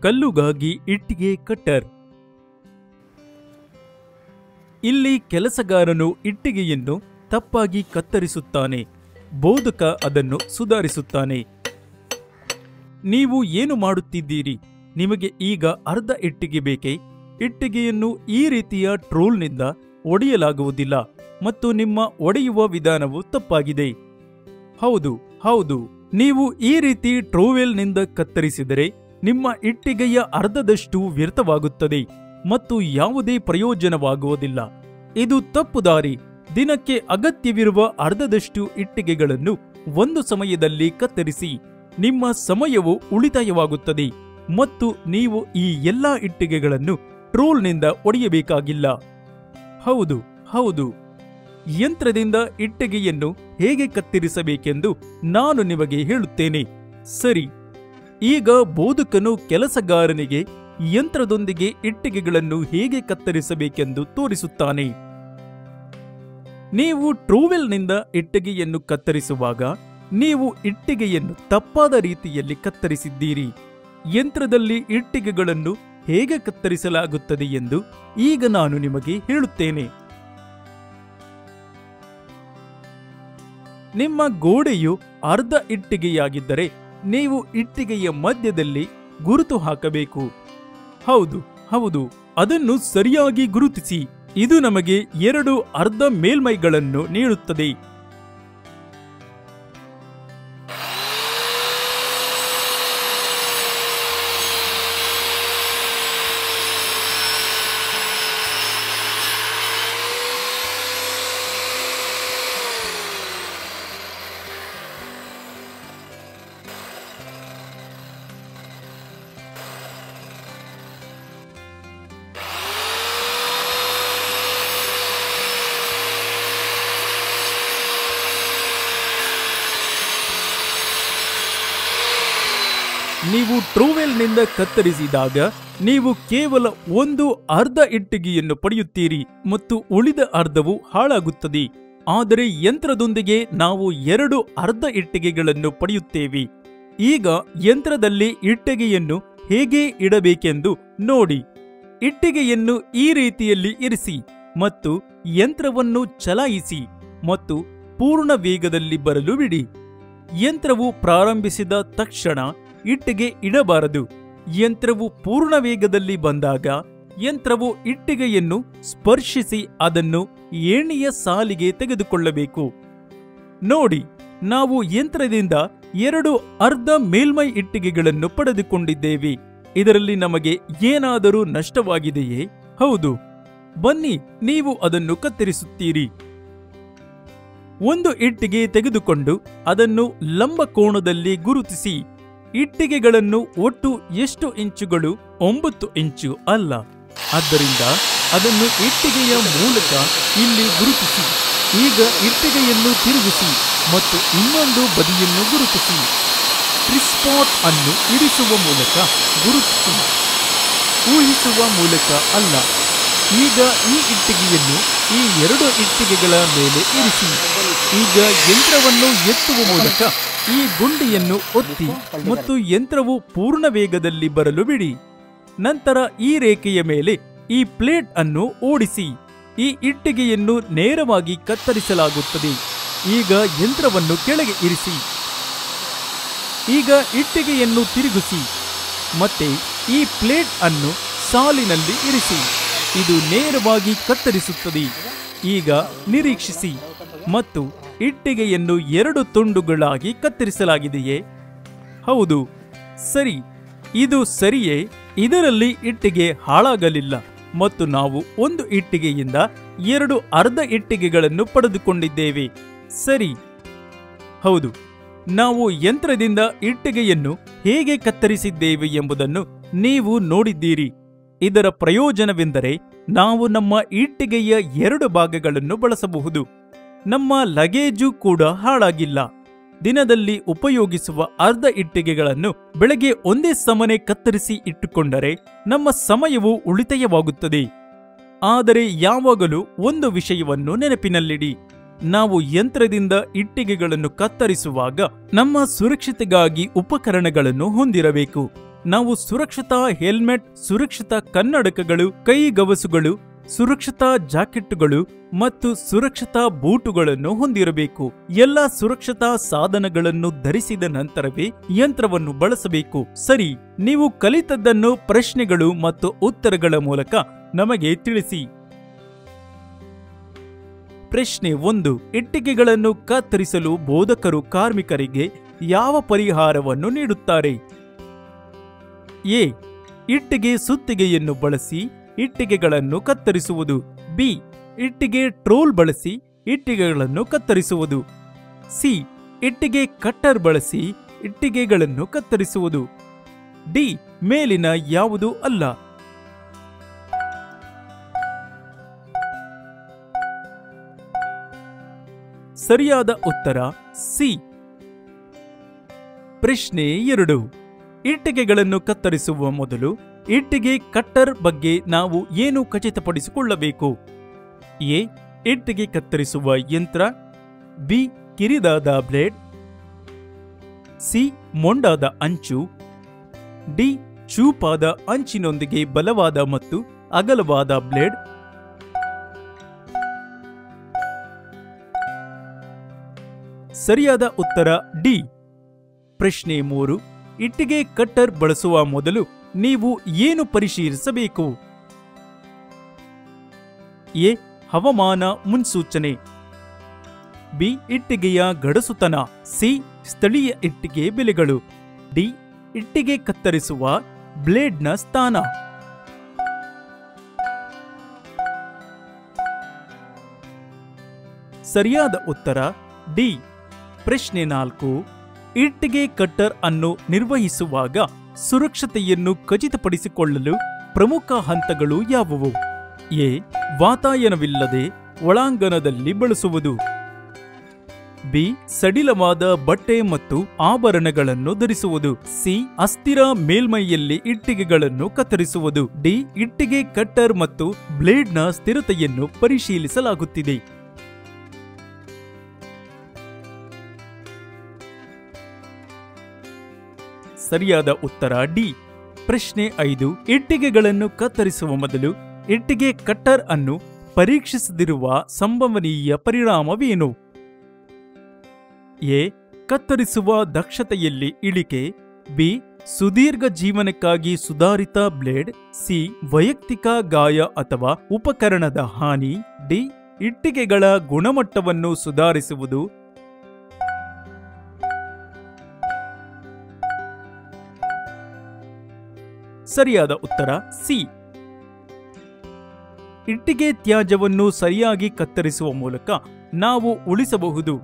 ಕಲ್ಲುಗಾಗಿ ಇಟ್ಟಿಗೆ ಕಟ್ಟರ್. ಇಲ್ಲಿ ಕೆಲಸಗಾರನು ಇಟ್ಟಿಗೆಯನ್ನು ತಪ್ಪಾಗಿ ಕತ್ತರಿಸುತ್ತಾನೆ. ಬೋಧಕ ಅದನ್ನು ಸುಧಾರಿಸುತ್ತಾನೆ. ನೀವು ಏನು ಮಾಡುತ್ತಿದ್ದೀರಿ? ನಿಮಗೆ ಈಗ ಅರ್ಧ ಇಟ್ಟಿಗೆ ಬೇಕೇ? ಇಟ್ಟಿಗೆಯನ್ನು ಈ ರೀತಿಯ ಟ್ರೋಲ್ನಿಂದ ಒಡೆಯಲಾಗುವುದಿಲ್ಲ ಮತ್ತು ನಿಮ್ಮ ಒಡೆಯುವ ವಿಧಾನವು ತಪ್ಪಾಗಿದೆ. ಹೌದು ಹೌದು, ನೀವು ಈ ರೀತಿ ಟ್ರೋವೆಲ್ನಿಂದ ಕತ್ತರಿಸಿದರೆ ನಿಮ್ಮ ಇಟ್ಟಿಗೆಯ ಅರ್ಧದಷ್ಟು ವ್ಯರ್ಥವಾಗುತ್ತದೆ ಮತ್ತು ಯಾವುದೇ ಪ್ರಯೋಜನವಾಗುವುದಿಲ್ಲ. ಇದು ತಪ್ಪು ದಾರಿ. ದಿನಕ್ಕೆ ಅಗತ್ಯವಿರುವ ಅರ್ಧದಷ್ಟು ಇಟ್ಟಿಗೆಗಳನ್ನು ಒಂದು ಸಮಯದಲ್ಲಿ ಕತ್ತರಿಸಿ. ನಿಮ್ಮ ಸಮಯವು ಉಳಿತಾಯವಾಗುತ್ತದೆ ಮತ್ತು ನೀವು ಈ ಎಲ್ಲಾ ಇಟ್ಟಿಗೆಗಳನ್ನು ಟ್ರೋಲ್ನಿಂದ ಒಡೆಯಬೇಕಾಗಿಲ್ಲ. ಹೌದು ಹೌದು, ಯಂತ್ರದಿಂದ ಇಟ್ಟಿಗೆಯನ್ನು ಹೇಗೆ ಕತ್ತರಿಸಬೇಕೆಂದು ನಾನು ನಿಮಗೆ ಹೇಳುತ್ತೇನೆ. ಸರಿ, ಈಗ ಬೋಧಕನು ಕೆಲಸಗಾರನಿಗೆ ಯಂತ್ರದೊಂದಿಗೆ ಇಟ್ಟಿಗೆಗಳನ್ನು ಹೇಗೆ ಕತ್ತರಿಸಬೇಕೆಂದು ತೋರಿಸುತ್ತಾನೆ. ನೀವು ಟ್ರೋವೆಲ್ನಿಂದ ಇಟ್ಟಿಗೆಯನ್ನು ಕತ್ತರಿಸುವಾಗ ನೀವು ಇಟ್ಟಿಗೆಯನ್ನು ತಪ್ಪಾದ ರೀತಿಯಲ್ಲಿ ಕತ್ತರಿಸಿದ್ದೀರಿ. ಯಂತ್ರದಲ್ಲಿ ಇಟ್ಟಿಗೆಗಳನ್ನು ಹೇಗೆ ಕತ್ತರಿಸಲಾಗುತ್ತದೆ ಎಂದು ಈಗ ನಾನು ನಿಮಗೆ ಹೇಳುತ್ತೇನೆ. ನಿಮ್ಮ ಗೋಡೆಯು ಅರ್ಧ ಇಟ್ಟಿಗೆಯಾಗಿದ್ದರೆ ನೀವು ಇಟ್ಟಿಗೆಯ ಮಧ್ಯದಲ್ಲಿ ಗುರುತು ಹಾಕಬೇಕು. ಹೌದು ಹೌದು, ಅದನ್ನು ಸರಿಯಾಗಿ ಗುರುತಿಸಿ. ಇದು ನಮಗೆ 2 ಅರ್ಧ ಮೇಲ್ಮೈಗಳನ್ನು ನೀಡುತ್ತದೆ. ನೀವು ಟ್ರೋವೆಲ್ನಿಂದ ಕತ್ತರಿಸಿದಾಗ ನೀವು ಕೇವಲ 1 ಅರ್ಧ ಇಟ್ಟಿಗೆಯನ್ನು ಪಡೆಯುತ್ತೀರಿ ಮತ್ತು ಉಳಿದ ಅರ್ಧವು ಹಾಳಾಗುತ್ತದೆ. ಆದರೆ ಯಂತ್ರದೊಂದಿಗೆ ನಾವು 2 ಅರ್ಧ ಇಟ್ಟಿಗೆಗಳನ್ನು ಪಡೆಯುತ್ತೇವೆ. ಈಗ ಯಂತ್ರದಲ್ಲಿ ಇಟ್ಟಿಗೆಯನ್ನು ಹೇಗೆ ಇಡಬೇಕೆಂದು ನೋಡಿ. ಇಟ್ಟಿಗೆಯನ್ನು ಈ ರೀತಿಯಲ್ಲಿ ಇರಿಸಿ ಮತ್ತು ಯಂತ್ರವನ್ನು ಚಲಾಯಿಸಿ ಮತ್ತು ಪೂರ್ಣ ವೇಗದಲ್ಲಿ ಬರಲು ಬಿಡಿ. ಯಂತ್ರವು ಪ್ರಾರಂಭಿಸಿದ ತಕ್ಷಣ ಇಟ್ಟಿಗೆ ಇಡಬಾರದು. ಯಂತ್ರವು ಪೂರ್ಣ ವೇಗದಲ್ಲಿ ಬಂದಾಗ ಯಂತ್ರವು ಇಟ್ಟಿಗೆಯನ್ನು ಸ್ಪರ್ಶಿಸಿ ಅದನ್ನು ಏಣಿಯ ಸಾಲಿಗೆ ತೆಗೆದುಕೊಳ್ಳಬೇಕು. ನೋಡಿ, ನಾವು ಯಂತ್ರದಿಂದ 2 ಅರ್ಧ ಮೇಲ್ಮೈ ಇಟ್ಟಿಗೆಗಳನ್ನು ಪಡೆದುಕೊಂಡಿದ್ದೇವೆ. ಇದರಲ್ಲಿ ನಮಗೆ ಏನಾದರೂ ನಷ್ಟವಾಗಿದೆಯೇ? ಹೌದು. ಬನ್ನಿ, ನೀವು ಅದನ್ನು ಕತ್ತರಿಸುತ್ತೀರಿ. 1 ಇಟ್ಟಿಗೆ ತೆಗೆದುಕೊಂಡು ಅದನ್ನು ಲಂಬ ಕೋನದಲ್ಲಿ ಗುರುತಿಸಿ. ಇಟ್ಟಿಗೆಗಳನ್ನು ಒಟ್ಟು ಎಷ್ಟು ಇಂಚುಗಳು? 9 ಇಂಚು ಅಲ್ಲ. ಆದ್ದರಿಂದ ಅದನ್ನು ಇಟ್ಟಿಗೆಯ ಮೂಲಕ ಇಲ್ಲಿ ಗುರುತಿಸಿ. ಈಗ ಇಟ್ಟಿಗೆಯನ್ನು ತಿರುಗಿಸಿ ಮತ್ತು ಇನ್ನೊಂದು ಬದಿಯನ್ನು ಗುರುತಿಸಿ. ಟ್ರಿಸ್ಪಾಟ್ ಅನ್ನು ಇರಿಸುವ ಮೂಲಕ ಗುರುತಿಸಿ, ಊಹಿಸುವ ಮೂಲಕ ಅಲ್ಲ. ಈಗ ಈ ಇಟ್ಟಿಗೆಯನ್ನು ಈ 2 ಇಟ್ಟಿಗೆಗಳ ಮೇಲೆ ಇರಿಸಿ. ಈಗ ಯಂತ್ರವನ್ನು ಎತ್ತುವ ಮೂಲಕ ಈ ಗುಂಡಿಯನ್ನು ಒತ್ತಿ ಮತ್ತು ಯಂತ್ರವು ಪೂರ್ಣ ವೇಗದಲ್ಲಿ ಬರಲು ಬಿಡಿ. ನಂತರ ಈ ರೇಖೆಯ ಮೇಲೆ ಈ ಪ್ಲೇಟ್ ಅನ್ನು ಓಡಿಸಿ. ಈ ಇಟ್ಟಿಗೆಯನ್ನು ನೇರವಾಗಿ ಕತ್ತರಿಸಲಾಗುತ್ತದೆ. ಈಗ ಯಂತ್ರವನ್ನು ಕೆಳಗೆ ಇರಿಸಿ. ಈಗ ಇಟ್ಟಿಗೆಯನ್ನು ತಿರುಗಿಸಿ ಮತ್ತೆ ಈ ಪ್ಲೇಟ್ ಅನ್ನು ಸಾಲಿನಲ್ಲಿ ಇರಿಸಿ. ಇದು ನೇರವಾಗಿ ಕತ್ತರಿಸುತ್ತದೆ. ಈಗ ನಿರೀಕ್ಷಿಸಿ ಮತ್ತು ಇಟ್ಟಿಗೆಯನ್ನು 2 ತುಂಡುಗಳಾಗಿ ಕತ್ತರಿಸಲಾಗಿದೆಯೇ? ಹೌದು, ಸರಿ. ಇದು ಸರಿಯೇ? ಇದರಲ್ಲಿ ಇಟ್ಟಿಗೆ ಹಾಳಾಗಲಿಲ್ಲ ಮತ್ತು ನಾವು 1 ಇಟ್ಟಿಗೆಯಿಂದ 2 ಅರ್ಧ ಇಟ್ಟಿಗೆಗಳನ್ನು ಪಡೆದುಕೊಂಡಿದ್ದೇವೆ. ಸರಿ. ಹೌದು, ನಾವು ಯಂತ್ರದಿಂದ ಇಟ್ಟಿಗೆಯನ್ನು ಹೇಗೆ ಕತ್ತರಿಸಿದ್ದೇವೆ ಎಂಬುದನ್ನು ನೀವು ನೋಡಿದ್ದೀರಿ. ಇದರ ಪ್ರಯೋಜನವೆಂದರೆ ನಾವು ನಮ್ಮ ಇಟ್ಟಿಗೆಯ 2 ಭಾಗಗಳನ್ನು ಬಳಸಬಹುದು. ನಮ್ಮ ಲಗೇಜು ಕೂಡ ಹಾಳಾಗಿಲ್ಲ. ದಿನದಲ್ಲಿ ಉಪಯೋಗಿಸುವ ಅರ್ಧ ಇಟ್ಟಿಗೆಗಳನ್ನು ಬೆಳಗ್ಗೆ ಒಂದೇ ಸಮನೆ ಕತ್ತರಿಸಿ ಇಟ್ಟುಕೊಂಡರೆ ನಮ್ಮ ಸಮಯವು ಉಳಿತಾಯವಾಗುತ್ತದೆ. ಆದರೆ ಯಾವಾಗಲೂ ಒಂದು ವಿಷಯವನ್ನು ನೆನಪಿನಲ್ಲಿಡಿ. ನಾವು ಯಂತ್ರದಿಂದ ಇಟ್ಟಿಗೆಗಳನ್ನು ಕತ್ತರಿಸುವಾಗ ನಮ್ಮ ಸುರಕ್ಷತೆಗಾಗಿ ಉಪಕರಣಗಳನ್ನು ಹೊಂದಿರಬೇಕು. ನಾವು ಸುರಕ್ಷತಾ ಹೆಲ್ಮೆಟ್, ಸುರಕ್ಷತಾ ಕನ್ನಡಕಗಳು, ಕೈಗವಸುಗಳು, ಸುರಕ್ಷತಾ ಜಾಕೆಟ್ಟುಗಳು ಮತ್ತು ಸುರಕ್ಷತಾ ಬೂಟುಗಳನ್ನು ಹೊಂದಿರಬೇಕು. ಎಲ್ಲ ಸುರಕ್ಷತಾ ಸಾಧನಗಳನ್ನು ಧರಿಸಿದ ನಂತರವೇ ಯಂತ್ರವನ್ನು ಬಳಸಬೇಕು. ಸರಿ, ನೀವು ಕಲಿತದ್ದನ್ನು ಪ್ರಶ್ನೆಗಳು ಮತ್ತು ಉತ್ತರಗಳ ಮೂಲಕ ನಮಗೆ ತಿಳಿಸಿ. ಪ್ರಶ್ನೆ 1. ಇಟ್ಟಿಗೆಗಳನ್ನು ಕತ್ತರಿಸಲು ಬೋಧಕರು ಕಾರ್ಮಿಕರಿಗೆ ಯಾವ ಪರಿಹಾರವನ್ನು ನೀಡುತ್ತಾರೆ? ಎ. ಇಟ್ಟಿಗೆ ಸುತ್ತಿಗೆಯನ್ನು ಬಳಸಿ ಇಟ್ಟಿಗೆಗಳನ್ನು ಕತ್ತರಿಸುವುದು. ಬಿ. ಇಟ್ಟಿಗೆ ಟ್ರೋಲ್ ಬಳಸಿ ಇಟ್ಟಿಗೆಗಳನ್ನು ಕತ್ತರಿಸುವುದು. ಸಿ. ಇಟ್ಟಿಗೆ ಕಟ್ಟರ್ ಬಳಸಿ ಇಟ್ಟಿಗೆಗಳನ್ನು ಕತ್ತರಿಸುವುದು. ಡಿ. ಮೇಲಿನ ಯಾವುದೂ ಅಲ್ಲ. ಸರಿಯಾದ ಉತ್ತರ ಸಿ. ಪ್ರಶ್ನೆ 2. ಇಟ್ಟಿಗೆಗಳನ್ನು ಕತ್ತರಿಸುವ ಮೊದಲು ಇಟ್ಟಿಗೆ ಕಟ್ಟರ್ ಬಗ್ಗೆ ನಾವು ಏನು ಖಚಿತಪಡಿಸಿಕೊಳ್ಳಬೇಕು? ಎ. ಇಟ್ಟಿಗೆ ಕತ್ತರಿಸುವ ಯಂತ್ರ. ಬಿ. ಕಿರಿದಾದ ಬ್ಲೇಡ್. ಸಿ. ಮೊಂಡಾದ ಅಂಚು. ಡಿ. ಚೂಪಾದ ಅಂಚಿನೊಂದಿಗೆ ಬಲವಾದ ಮತ್ತು ಅಗಲವಾದ ಬ್ಲೇಡ್. ಸರಿಯಾದ ಉತ್ತರ ಡಿ. ಪ್ರಶ್ನೆ 3. ಇಟ್ಟಿಗೆ ಕಟ್ಟರ್ ಬಳಸುವ ಮೊದಲು ನೀವು ಏನು ಪರಿಶೀಲಿಸಬೇಕು? ಎ. ಹವಾಮಾನ ಮುನ್ಸೂಚನೆ. ಬಿ. ಇಟ್ಟಿಗೆಯ ಗಡಸುತನ. ಸಿ. ಸ್ಥಳೀಯ ಇಟ್ಟಿಗೆ ಬೆಲೆಗಳು. ಡಿ. ಇಟ್ಟಿಗೆ ಕತ್ತರಿಸುವ ಬ್ಲೇಡ್ನ ಸ್ಥಾನ. ಸರಿಯಾದ ಉತ್ತರ ಡಿ. ಪ್ರಶ್ನೆ 4. ಇಟ್ಟಿಗೆ ಕಟ್ಟರ್ ಅನ್ನು ನಿರ್ವಹಿಸುವಾಗ ಸುರಕ್ಷತೆಯನ್ನು ಖಚಿತಪಡಿಸಿಕೊಳ್ಳಲು ಪ್ರಮುಖ ಹಂತಗಳು ಯಾವುವು? ಎ. ವಾತಾಯನವಿಲ್ಲದೆ ಒಳಾಂಗಣದಲ್ಲಿ ಬಳಸುವುದು. ಬಿ. ಸಡಿಲವಾದ ಬಟ್ಟೆ ಮತ್ತು ಆಭರಣಗಳನ್ನು ಧರಿಸುವುದು. ಸಿ. ಅಸ್ಥಿರ ಮೇಲ್ಮೈಯಲ್ಲಿ ಇಟ್ಟಿಗೆಗಳನ್ನು ಕತ್ತರಿಸುವುದು. ಡಿ. ಇಟ್ಟಿಗೆ ಕಟ್ಟರ್ ಮತ್ತು ಬ್ಲೇಡ್ನ ಸ್ಥಿರತೆಯನ್ನು ಪರಿಶೀಲಿಸಲಾಗುತ್ತಿದೆ. ಸರಿಯಾದ ಉತ್ತರ ಡಿ. ಪ್ರಶ್ನೆ 5. ಇಟ್ಟಿಗೆಗಳನ್ನು ಕತ್ತರಿಸುವ ಮೊದಲು ಇಟ್ಟಿಗೆ ಕಟ್ಟರ್ ಅನ್ನು ಪರೀಕ್ಷಿಸದಿರುವ ಸಂಭವನೀಯ ಪರಿಣಾಮವೇನು? ಎ. ಕತ್ತರಿಸುವ ದಕ್ಷತೆಯಲ್ಲಿ ಇಳಿಕೆ. ಬಿ. ಸುದೀರ್ಘ ಜೀವನಕ್ಕಾಗಿ ಸುಧಾರಿತ ಬ್ಲೇಡ್. ಸಿ. ವೈಯಕ್ತಿಕ ಗಾಯ ಅಥವಾ ಉಪಕರಣದ ಹಾನಿ. ಡಿ. ಇಟ್ಟಿಗೆಗಳ ಗುಣಮಟ್ಟವನ್ನು ಸುಧಾರಿಸುವುದು. ಸರಿಯಾದ ಉತ್ತರ ಸಿ. ಇಟ್ಟಿಗೆ ತ್ಯಾಜ್ಯವನ್ನು ಸರಿಯಾಗಿ ಕತ್ತರಿಸುವ ಮೂಲಕ ನಾವು ಉಳಿಸಬಹುದು.